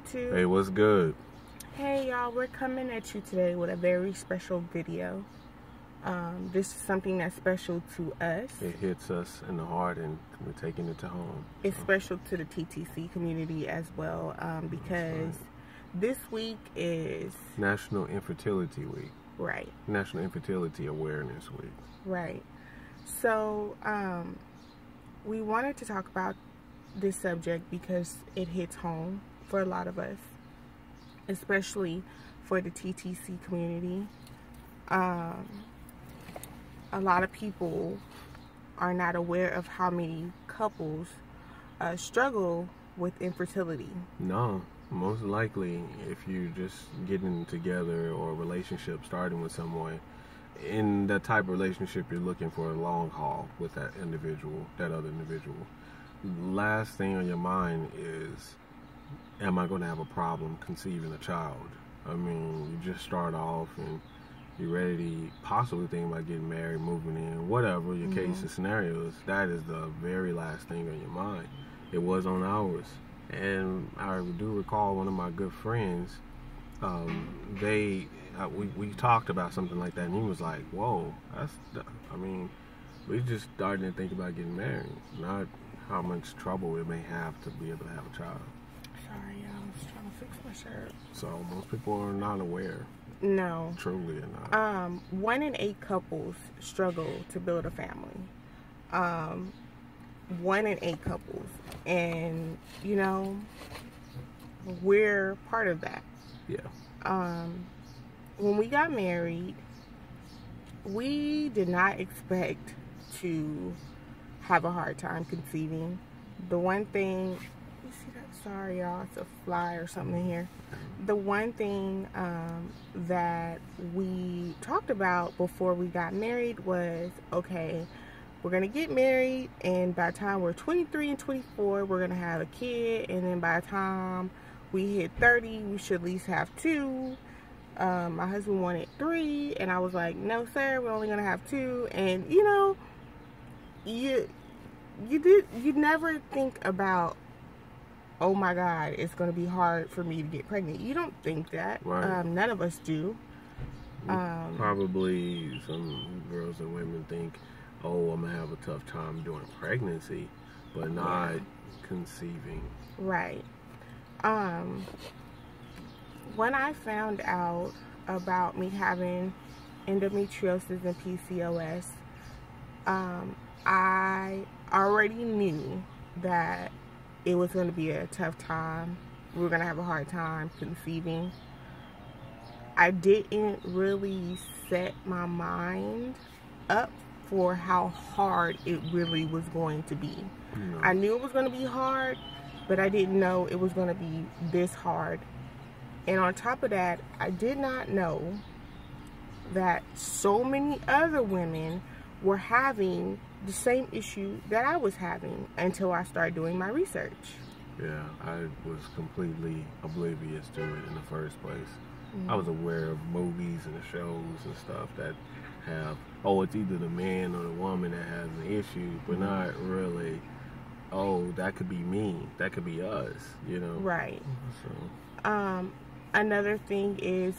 YouTube. Hey, what's good? Hey y'all, we're coming at you today with a very special video. This is something that's special to us. It hits us in the heart and we're taking it to home. It's special to the TTC community as well, because this week is National Infertility Week. Right. National Infertility Awareness Week. Right. So, we wanted to talk about this subject because it hits home for a lot of us, especially for the TTC community. A lot of people are not aware of how many couples struggle with infertility. No, most likely if you're just getting together or a relationship starting with someone, in that type of relationship you're looking for a long haul with that individual, that other individual. Last thing on your mind is, am I going to have a problem conceiving a child? I mean, you just start off and you're ready to possibly think about getting married, moving in, whatever your case and scenarios. That is the very last thing on your mind. It was on ours. And I do recall one of my good friends, we talked about something like that, and he was like, whoa, we just started to think about getting married, not how much trouble it may have to be able to have a child. Sorry, I was trying to fix my shirt. So most people are not aware. No. Truly or not. 1 in 8 couples struggle to build a family. 1 in 8 couples. And, you know, we're part of that. Yeah. When we got married, we did not expect to have a hard time conceiving. The one thing, you see that? Sorry y'all, it's a fly or something in here. The one thing that we talked about before we got married was, okay, we're gonna get married, and by the time we're 23 and 24, we're gonna have a kid, and then by the time we hit 30, we should at least have 2. My husband wanted 3, and I was like, no sir, we're only gonna have 2. And you know, you never think about, oh my God, it's gonna be hard for me to get pregnant. You don't think that. Right. None of us do. Probably some girls and women think, oh, I'm gonna have a tough time during pregnancy, but not conceiving. Right. When I found out about me having endometriosis and PCOS, I already knew that it was going to be a tough time. We were going to have a hard time conceiving. I didn't really set my mind up for how hard it really was going to be. No. I knew it was going to be hard, but I didn't know it was going to be this hard. And on top of that, I did not know that so many other women were having the same issue that I was having until I started doing my research. Yeah, I was completely oblivious to it in the first place. I was aware of movies and shows and stuff that have, oh, it's either the man or the woman that has an issue, but not really, oh, that could be me, that could be us, you know? Right. So. Another thing is,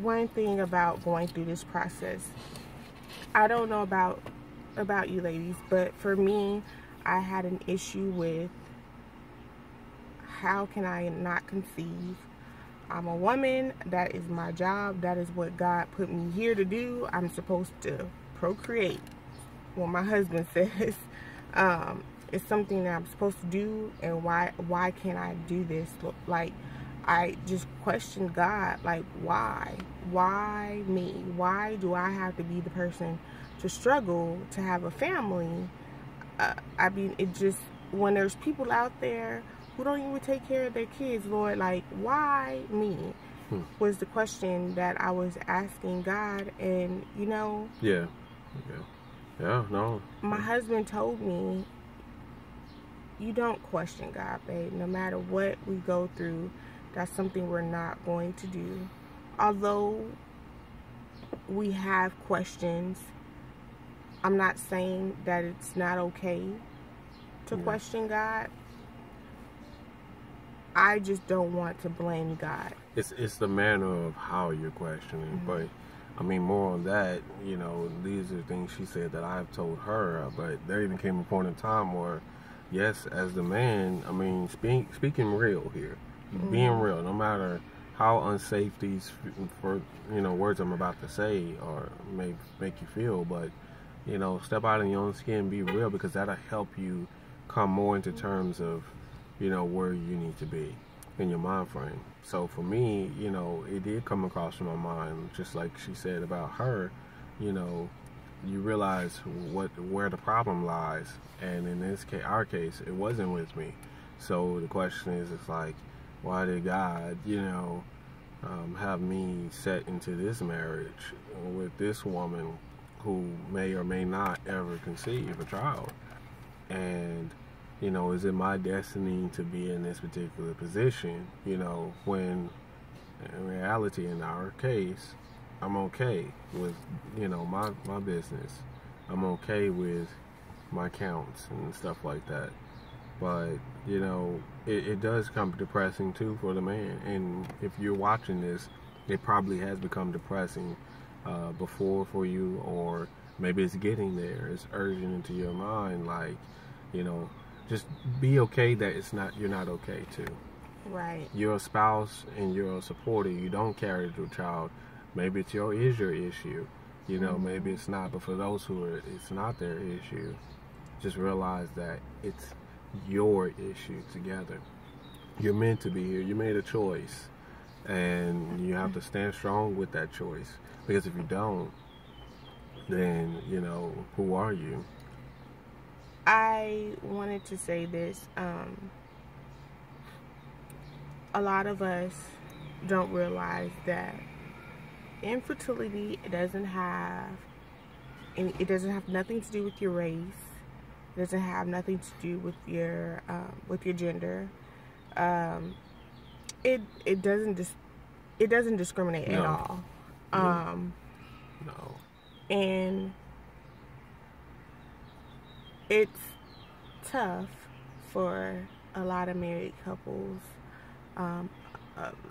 one thing about going through this process, I don't know about you ladies, but for me, I had an issue with, how can I not conceive? I'm a woman, that is my job, that is what God put me here to do. I'm supposed to procreate, what my husband says. It's something that I'm supposed to do, and why can't I do this? Like, I just questioned God, like, why? Why me? Why do I have to be the person to struggle to have a family? I mean, it just, when there's people out there who don't even take care of their kids, Lord, like, why me? Was the question that I was asking God. And, you know, yeah, no. My husband told me, you don't question God, babe. No matter what we go through, that's something we're not going to do. Although we have questions, I'm not saying that it's not okay to question God. I just don't want to blame God. It's the manner of how you're questioning, but I mean, more on that, you know, these are things she said that I've told her, but there even came a point in time where, yes, as the man, I mean, speaking real here, being real, no matter how unsafe these, words I'm about to say or may make you feel, but, you know, step out in your own skin, be real, because that'll help you come more into terms of, you know, where you need to be in your mind frame. So for me, you know, it did come across in my mind, just like she said about her, you know, you realize where the problem lies, and in this case, our case, it wasn't with me. So the question is, it's like, why did God, you know, have me set into this marriage with this woman who may or may not ever conceive a child? And you know, is it my destiny to be in this particular position? You know, when in reality, in our case, I'm okay with, you know, my business. I'm okay with my counts and stuff like that. But, you know, it does come depressing too for the man. And if you're watching this, it probably has become depressing before for you, or maybe it's getting there. It's urging into your mind, like, you know, just be okay that you're not okay too. Right. You're a spouse and you're a supporter. You don't carry the child. Maybe is your issue. You know, maybe it's not. But for those who it's not their issue, just realize that it's your issue together. You're meant to be here. You made a choice, and you have to stand strong with that choice. Because if you don't, then, you know, who are you? I wanted to say this. A lot of us don't realize that infertility doesn't have nothing to do with your race. It doesn't have nothing to do with your gender. It doesn't discriminate at all. No. And it's tough for a lot of married couples, a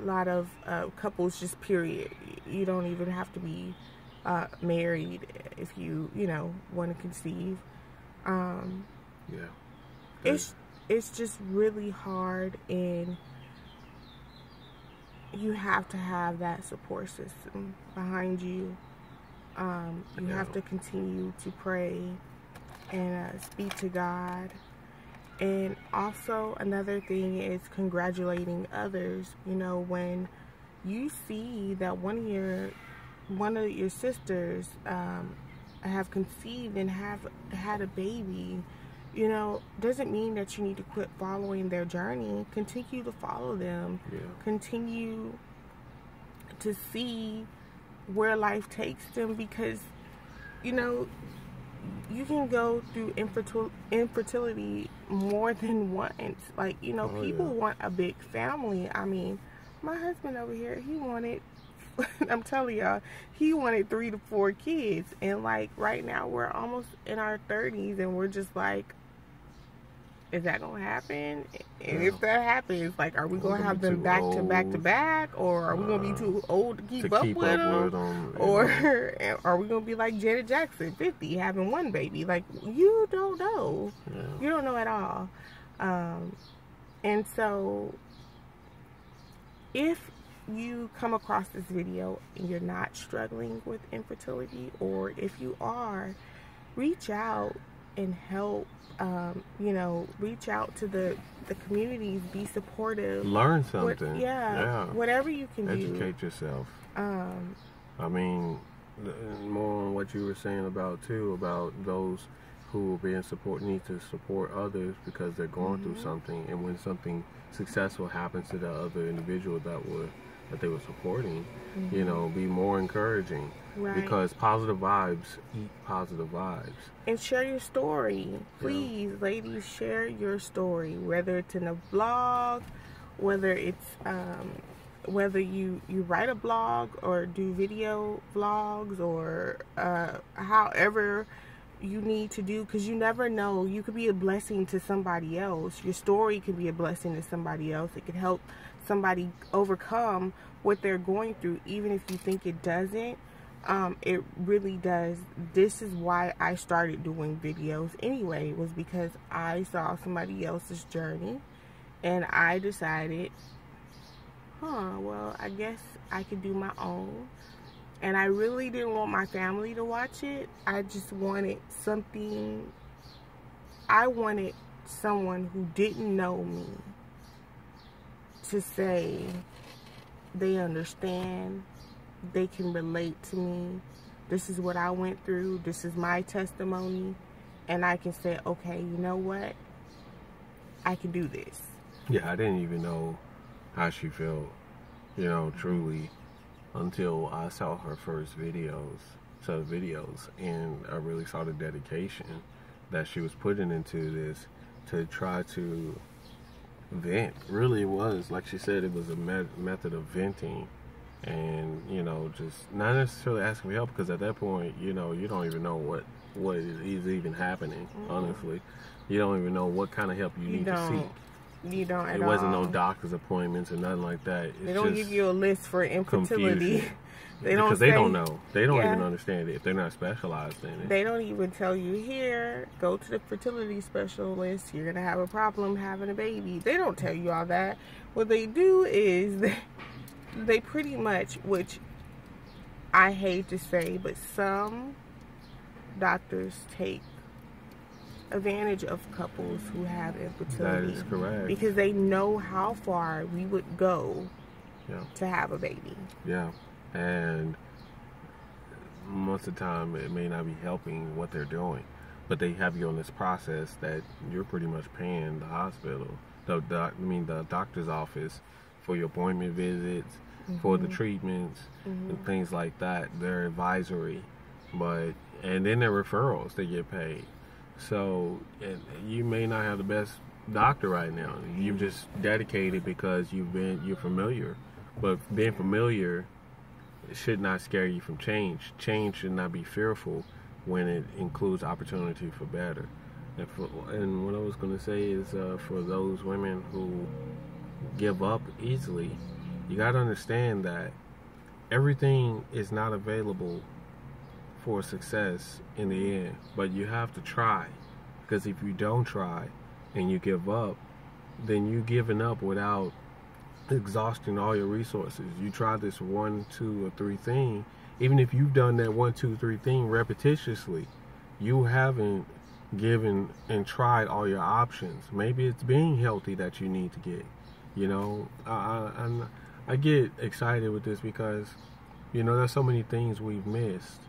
lot of couples, just period. You don't even have to be married if you want to conceive. It's just really hard, and you have to have that support system behind you. You have to continue to pray and speak to God. And also another thing is congratulating others. You know, when you see that one of your sisters have conceived and have had a baby, you know, doesn't mean that you need to quit following their journey. Continue to follow them. Continue to see where life takes them, because, you know, you can go through infertility more than once. Like, you know, people want a big family. I mean, my husband over here, he wanted, I'm telling y'all, he wanted 3 to 4 kids. And like right now we're almost in our 30s, and we're just like, is that gonna happen? And if that happens, like, are we gonna have them back to back to back, or are we gonna be too old to keep up with them? Or are we gonna be like Janet Jackson, 50, having 1 baby? Like, you don't know. You don't know at all. And so, if you come across this video and you're not struggling with infertility, or if you are, reach out and help. You know, reach out to the communities, be supportive, learn something. Whatever you can educate yourself. I mean, more on what you were saying about those who are being need to support others because they're going through something, and when something successful happens to the other individual that they were supporting, you know, be more encouraging. Because positive vibes eat positive vibes. And share your story. Please, ladies, share your story. Whether it's in a blog, whether it's whether you write a blog or do video vlogs, or however you need to do, because you never know. You could be a blessing to somebody else. Your story could be a blessing to somebody else. It could help somebody overcome what they're going through, even if you think it doesn't. It really does. This is why I started doing videos anyway, was because I saw somebody else's journey and I decided, well, I guess I could do my own. And I really didn't want my family to watch it. I just wanted something. I wanted someone who didn't know me to say they understand, they can relate to me. This is what I went through. This is my testimony. And I can say, okay, you know what? I can do this. Yeah, I didn't even know how she felt, truly, until I saw her first videos, and I really saw the dedication that she was putting into this to try to vent. Really, it was, like she said, it was a method of venting, and just not necessarily asking for help, because at that point, you don't even know what is even happening. Honestly, you don't even know what kind of help you need to seek. You don't at all. It wasn't no doctor's appointments or nothing like that. They don't give you a list for infertility. Because they don't know. They don't even understand it if they're not specialized in it. They don't even tell you, here, go to the fertility specialist. You're going to have a problem having a baby. They don't tell you all that. What they do is they pretty much, which I hate to say, but some doctors take advantage of couples who have infertility. That is correct. Because they know how far we would go to have a baby. Yeah. And most of the time it may not be helping what they're doing, but they have you on this process that you're pretty much paying the hospital, the doctor's office, for your appointment visits, for the treatments, and things like that. They're advisory, and then their referrals, they get paid. So, and you may not have the best doctor right now. You've just dedicated because you're familiar, but being familiar should not scare you from change. Change should not be fearful when it includes opportunity for better. And what I was going to say is, for those women who give up easily, you got to understand that everything is not available for success in the end, but you have to try, because if you don't try and you give up, then you're giving up without exhausting all your resources. You try this 1, 2, or 3 thing. Even if you've done that 1, 2, 3 thing repetitiously, you haven't given and tried all your options. Maybe it's being healthy that you need to get. I get excited with this because there's so many things we've missed.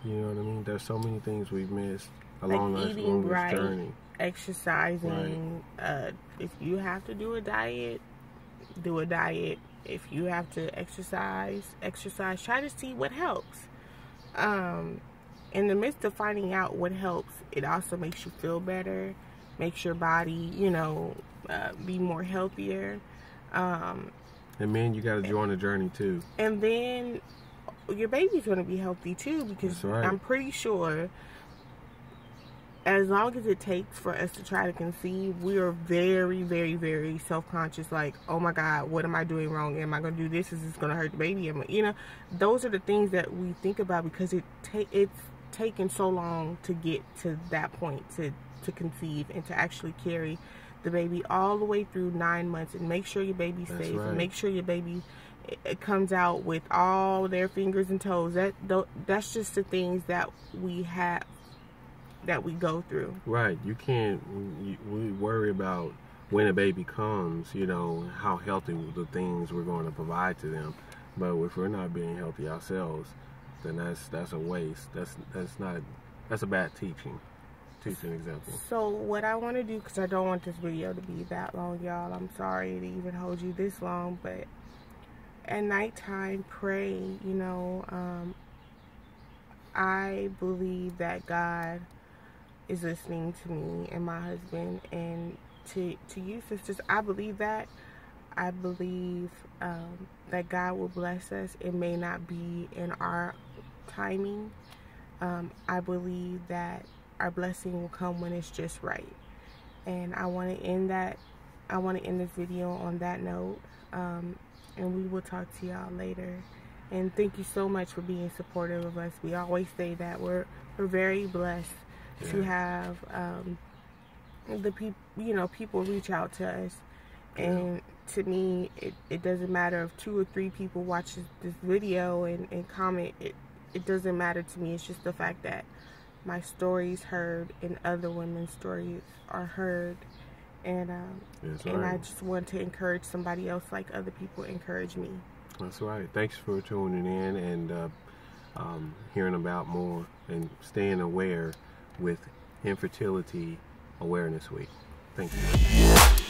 You know what I mean? There's so many things we've missed along this journey. Exercising. Right. If you have to do a diet, do a diet. If you have to exercise. Try to see what helps. In the midst of finding out what helps, it also makes you feel better, makes your body, be more healthier. And man, you got to join the journey too. And then your baby's going to be healthy too, because that's right. I'm pretty sure as long as it takes for us to try to conceive, we are very, very, very self-conscious. Like, oh my God, what am I doing wrong? Am I going to do this? Is this going to hurt the baby? Those are the things that we think about, because it's taken so long to get to that point, to conceive and to actually carry the baby all the way through 9 months and make sure your baby's safe, right. And make sure your baby it comes out with all their fingers and toes. That's just the things that we have, that we go through. Right. You can't we worry about when a baby comes, how healthy the things we're going to provide to them. But if we're not being healthy ourselves, then that's a waste. That's a bad teaching example. So what I want to do, because I don't want this video to be that long, y'all. I'm sorry to even hold you this long, but at nighttime, pray. I believe that God is listening to me and my husband, and to you sisters, I believe that. I believe that God will bless us. It may not be in our timing. I believe that our blessing will come when it's just right. And I want to end this video on that note. And we will talk to y'all later. And thank you so much for being supportive of us. We always say that we're very blessed to have the people, people reach out to us. And to me, it doesn't matter if 2 or 3 people watch this video and comment. It doesn't matter to me. It's just the fact that my story's heard and other women's stories are heard. And and I just want to encourage somebody else like other people encourage me. That's right. Thanks for tuning in and hearing about more and staying aware with Infertility Awareness Week. Thank you.